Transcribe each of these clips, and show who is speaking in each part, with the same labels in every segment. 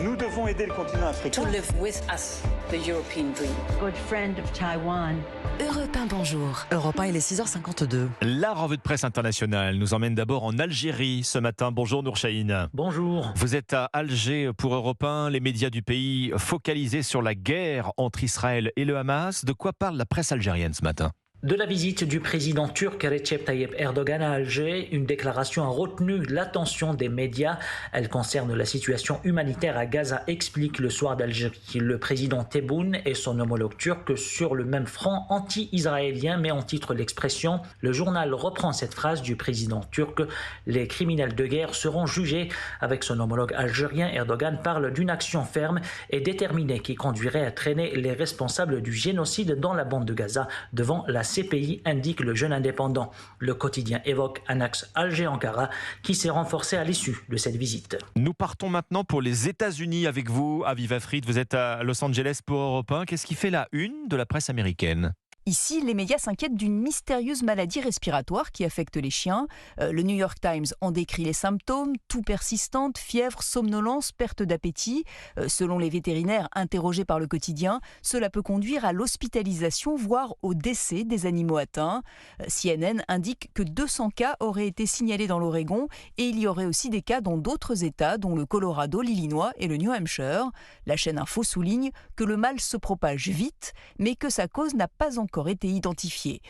Speaker 1: Nous devons aider le continent africain.
Speaker 2: To live with us, the European dream.
Speaker 3: Good friend of Taiwan.
Speaker 4: Europe 1, bonjour.
Speaker 5: Europe 1, il est 6h52.
Speaker 6: La revue de presse internationale nous emmène d'abord en Algérie ce matin. Bonjour Nour Chahine.
Speaker 7: Bonjour.
Speaker 6: Vous êtes à Alger pour Europe 1, les médias du pays focalisés sur la guerre entre Israël et le Hamas. De quoi parle la presse algérienne ce matin ?
Speaker 7: De la visite du président turc Recep Tayyip Erdogan à Alger, une déclaration a retenu l'attention des médias. Elle concerne la situation humanitaire à Gaza, explique le Soir d'Algérie. Le président Tebboune et son homologue turc sur le même front anti-israélien, met en titre l'expression. Le journal reprend cette phrase du président turc. Les criminels de guerre seront jugés. Avec son homologue algérien, Erdogan parle d'une action ferme et déterminée qui conduirait à traîner les responsables du génocide dans la bande de Gaza devant la CPI, indique le jeune indépendant. Le quotidien évoque un axe Alger-Ankara qui s'est renforcé à l'issue de cette visite.
Speaker 6: Nous partons maintenant pour les États-Unis avec vous, Aviva Fried. Vous êtes à Los Angeles pour Europe 1. Qu'est-ce qui fait la une de la presse américaine ?
Speaker 8: Ici, les médias s'inquiètent d'une mystérieuse maladie respiratoire qui affecte les chiens. Le New York Times en décrit les symptômes, toux persistante, fièvre, somnolence, perte d'appétit. Selon les vétérinaires interrogés par le quotidien, cela peut conduire à l'hospitalisation, voire au décès des animaux atteints. CNN indique que 200 cas auraient été signalés dans l'Oregon et il y aurait aussi des cas dans d'autres États, dont le Colorado, l'Illinois et le New Hampshire. La chaîne Info souligne que le mal se propage vite, mais que sa cause n'a pas encore été identifiée.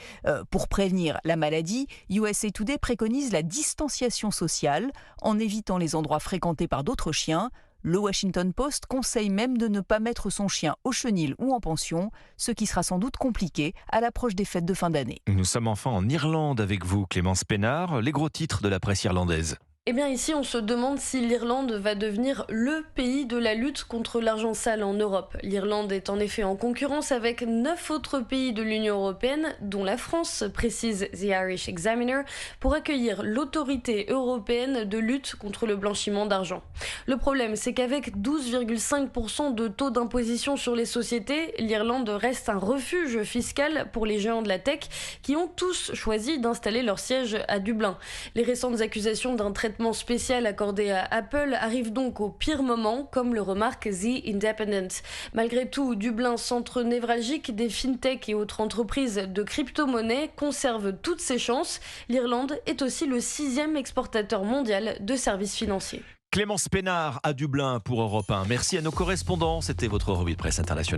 Speaker 8: Pour prévenir la maladie, USA Today préconise la distanciation sociale en évitant les endroits fréquentés par d'autres chiens. Le Washington Post conseille même de ne pas mettre son chien au chenil ou en pension, ce qui sera sans doute compliqué à l'approche des fêtes de fin d'année.
Speaker 6: Nous sommes enfin en Irlande avec vous, Clémence Pénard. Les gros titres de la presse irlandaise.
Speaker 9: Eh bien ici, on se demande si l'Irlande va devenir le pays de la lutte contre l'argent sale en Europe. L'Irlande est en effet en concurrence avec 9 autres pays de l'Union européenne, dont la France, précise The Irish Examiner, pour accueillir l'autorité européenne de lutte contre le blanchiment d'argent. Le problème, c'est qu'avec 12,5% de taux d'imposition sur les sociétés, l'Irlande reste un refuge fiscal pour les géants de la tech qui ont tous choisi d'installer leur siège à Dublin. Les récentes accusations d'un traitement spécial accordé à Apple arrive donc au pire moment, comme le remarque The Independent. Malgré tout, Dublin, centre névralgique des fintech et autres entreprises de crypto-monnaies, conserve toutes ses chances. L'Irlande est aussi le 6e exportateur mondial de services financiers.
Speaker 6: Clémence Pénard à Dublin pour Europe 1. Merci à nos correspondants. C'était votre revue de presse internationale.